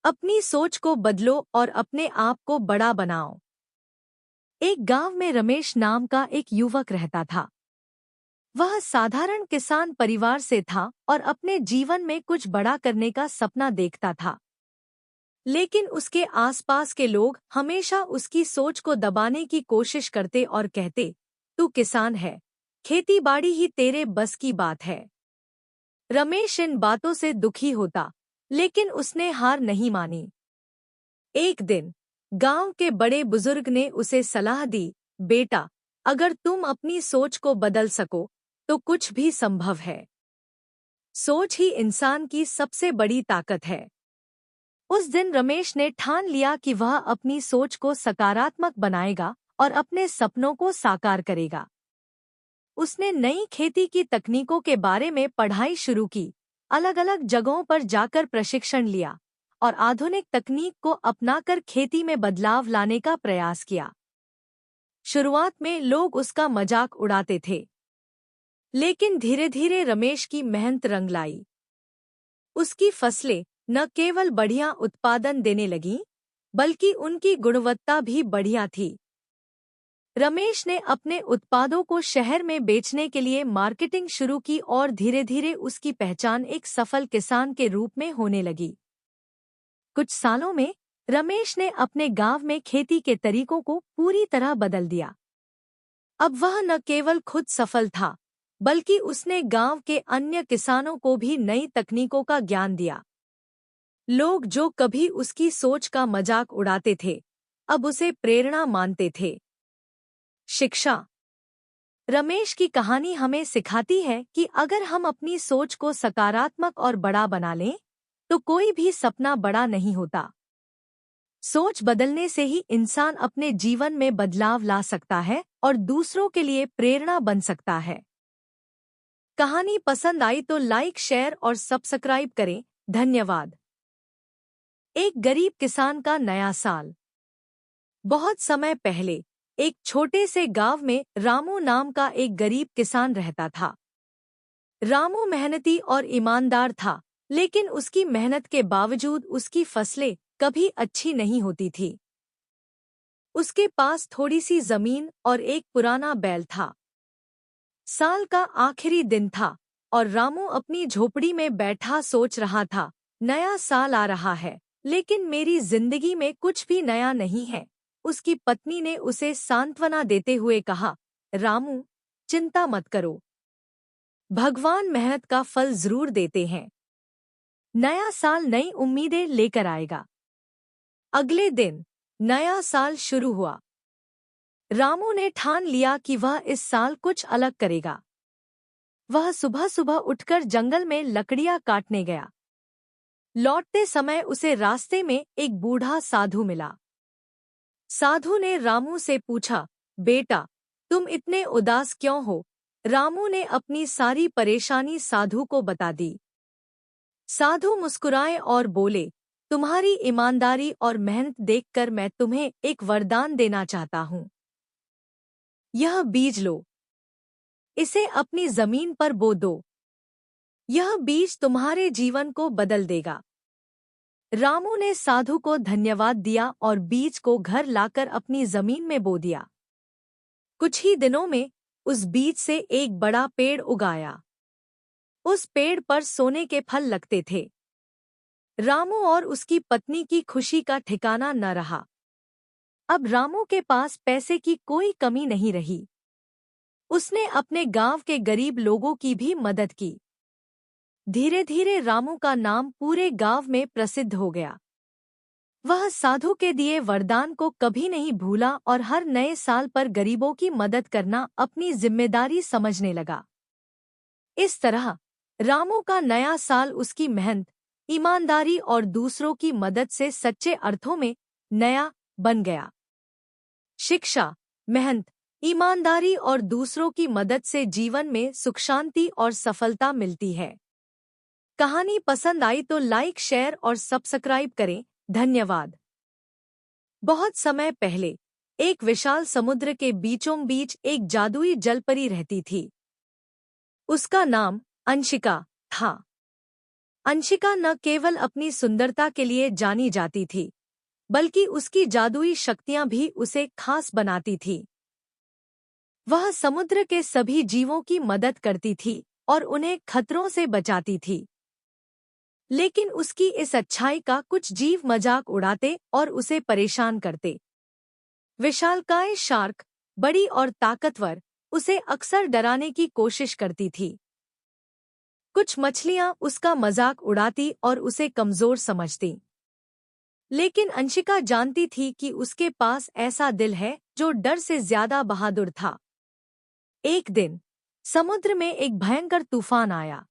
अपनी सोच को बदलो और अपने आप को बड़ा बनाओ। एक गांव में रमेश नाम का एक युवक रहता था। वह साधारण किसान परिवार से था और अपने जीवन में कुछ बड़ा करने का सपना देखता था। लेकिन उसके आसपास के लोग हमेशा उसकी सोच को दबाने की कोशिश करते और कहते, तू किसान है, खेती-बाड़ी ही तेरे बस की बात है। रमेश इन बातों से दुखी होता, लेकिन उसने हार नहीं मानी। एक दिन गांव के बड़े बुजुर्ग ने उसे सलाह दी, बेटा, अगर तुम अपनी सोच को बदल सको तो कुछ भी संभव है। सोच ही इंसान की सबसे बड़ी ताकत है। उस दिन रमेश ने ठान लिया कि वह अपनी सोच को सकारात्मक बनाएगा और अपने सपनों को साकार करेगा। उसने नई खेती की तकनीकों के बारे में पढ़ाई शुरू की, अलग-अलग जगहों पर जाकर प्रशिक्षण लिया और आधुनिक तकनीक को अपनाकर खेती में बदलाव लाने का प्रयास किया। शुरुआत में लोग उसका मजाक उड़ाते थे, लेकिन धीरे-धीरे रमेश की मेहनत रंग लाई। उसकी फसलें न केवल बढ़िया उत्पादन देने लगीं, बल्कि उनकी गुणवत्ता भी बढ़िया थी। रमेश ने अपने उत्पादों को शहर में बेचने के लिए मार्केटिंग शुरू की और धीरे-धीरे उसकी पहचान एक सफल किसान के रूप में होने लगी। कुछ सालों में रमेश ने अपने गांव में खेती के तरीकों को पूरी तरह बदल दिया। अब वह न केवल खुद सफल था, बल्कि उसने गांव के अन्य किसानों को भी नई तकनीकों का ज्ञान दिया। लोग जो कभी उसकी सोच का मजाक उड़ाते थे, अब उसे प्रेरणा मानते थे। शिक्षा। रमेश की कहानी हमें सिखाती है कि अगर हम अपनी सोच को सकारात्मक और बड़ा बना लें, तो कोई भी सपना बड़ा नहीं होता। सोच बदलने से ही इंसान अपने जीवन में बदलाव ला सकता है और दूसरों के लिए प्रेरणा बन सकता है। कहानी पसंद आई तो लाइक, शेयर और सब्सक्राइब करें। धन्यवाद। एक गरीब किसान का नया साल। बहुत समय पहले एक छोटे से गांव में रामू नाम का एक गरीब किसान रहता था। रामू मेहनती और ईमानदार था, लेकिन उसकी मेहनत के बावजूद उसकी फसलें कभी अच्छी नहीं होती थी। उसके पास थोड़ी सी जमीन और एक पुराना बैल था। साल का आखिरी दिन था और रामू अपनी झोपड़ी में बैठा सोच रहा था, नया साल आ रहा है, लेकिन मेरी जिंदगी में कुछ भी नया नहीं है। उसकी पत्नी ने उसे सांत्वना देते हुए कहा, रामू, चिंता मत करो, भगवान मेहनत का फल जरूर देते हैं। नया साल नई उम्मीदें लेकर आएगा। अगले दिन नया साल शुरू हुआ। रामू ने ठान लिया कि वह इस साल कुछ अलग करेगा। वह सुबह सुबह उठकर जंगल में लकड़ियां काटने गया। लौटते समय उसे रास्ते में एक बूढ़ा साधु मिला। साधु ने रामू से पूछा, बेटा, तुम इतने उदास क्यों हो? रामू ने अपनी सारी परेशानी साधु को बता दी। साधु मुस्कुराए और बोले, तुम्हारी ईमानदारी और मेहनत देखकर मैं तुम्हें एक वरदान देना चाहता हूँ। यह बीज लो, इसे अपनी जमीन पर बो दो। यह बीज तुम्हारे जीवन को बदल देगा। रामू ने साधु को धन्यवाद दिया और बीज को घर लाकर अपनी जमीन में बो दिया। कुछ ही दिनों में उस बीज से एक बड़ा पेड़ उगाया। उस पेड़ पर सोने के फल लगते थे। रामू और उसकी पत्नी की खुशी का ठिकाना न रहा। अब रामू के पास पैसे की कोई कमी नहीं रही। उसने अपने गांव के गरीब लोगों की भी मदद की। धीरे धीरे रामू का नाम पूरे गांव में प्रसिद्ध हो गया। वह साधु के दिए वरदान को कभी नहीं भूला और हर नए साल पर गरीबों की मदद करना अपनी जिम्मेदारी समझने लगा। इस तरह रामू का नया साल उसकी मेहनत, ईमानदारी और दूसरों की मदद से सच्चे अर्थों में नया बन गया। शिक्षा, मेहनत, ईमानदारी और दूसरों की मदद से जीवन में सुख, शांति और सफलता मिलती है। कहानी पसंद आई तो लाइक, शेयर और सब्सक्राइब करें। धन्यवाद। बहुत समय पहले एक विशाल समुद्र के बीचों बीच एक जादुई जलपरी रहती थी। उसका नाम अंशिका था। अंशिका न केवल अपनी सुंदरता के लिए जानी जाती थी, बल्कि उसकी जादुई शक्तियां भी उसे खास बनाती थी। वह समुद्र के सभी जीवों की मदद करती थी और उन्हें खतरों से बचाती थी। लेकिन उसकी इस अच्छाई का कुछ जीव मजाक उड़ाते और उसे परेशान करते। विशालकाय शार्क, बड़ी और ताकतवर, उसे अक्सर डराने की कोशिश करती थी। कुछ मछलियां उसका मजाक उड़ाती और उसे कमजोर समझती। लेकिन अंशिका जानती थी कि उसके पास ऐसा दिल है जो डर से ज्यादा बहादुर था। एक दिन समुद्र में एक भयंकर तूफान आया।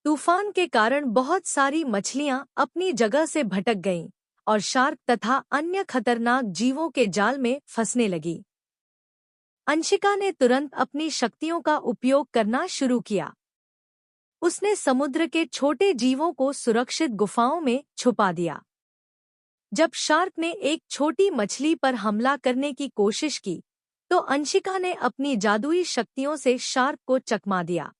तूफान के कारण बहुत सारी मछलियां अपनी जगह से भटक गईं और शार्क तथा अन्य खतरनाक जीवों के जाल में फंसने लगी। अंशिका ने तुरंत अपनी शक्तियों का उपयोग करना शुरू किया। उसने समुद्र के छोटे जीवों को सुरक्षित गुफाओं में छुपा दिया। जब शार्क ने एक छोटी मछली पर हमला करने की कोशिश की, तो अंशिका ने अपनी जादुई शक्तियों से शार्क को चकमा दिया।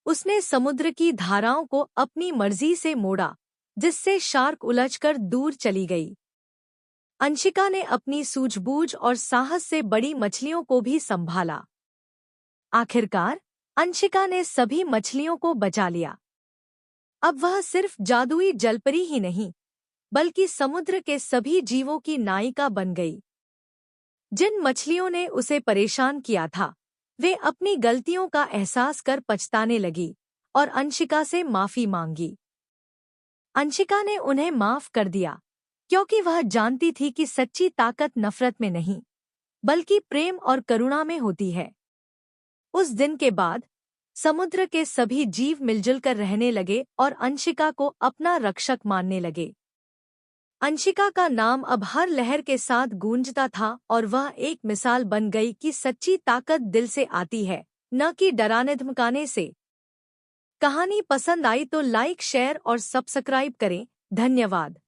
उसने समुद्र की धाराओं को अपनी मर्जी से मोड़ा, जिससे शार्क उलझकर दूर चली गई। अंशिका ने अपनी सूझबूझ और साहस से बड़ी मछलियों को भी संभाला। आखिरकार अंशिका ने सभी मछलियों को बचा लिया। अब वह सिर्फ जादुई जलपरी ही नहीं, बल्कि समुद्र के सभी जीवों की नायिका बन गई। जिन मछलियों ने उसे परेशान किया था, वे अपनी गलतियों का एहसास कर पछताने लगी और अंशिका से माफी मांगी। अंशिका ने उन्हें माफ कर दिया, क्योंकि वह जानती थी कि सच्ची ताकत नफरत में नहीं, बल्कि प्रेम और करुणा में होती है। उस दिन के बाद समुद्र के सभी जीव मिलजुल कर रहने लगे और अंशिका को अपना रक्षक मानने लगे। अंशिका का नाम अब हर लहर के साथ गूंजता था और वह एक मिसाल बन गई कि सच्ची ताकत दिल से आती है, न कि डराने धमकाने से। कहानी पसंद आई तो लाइक, शेयर और सब्सक्राइब करें। धन्यवाद।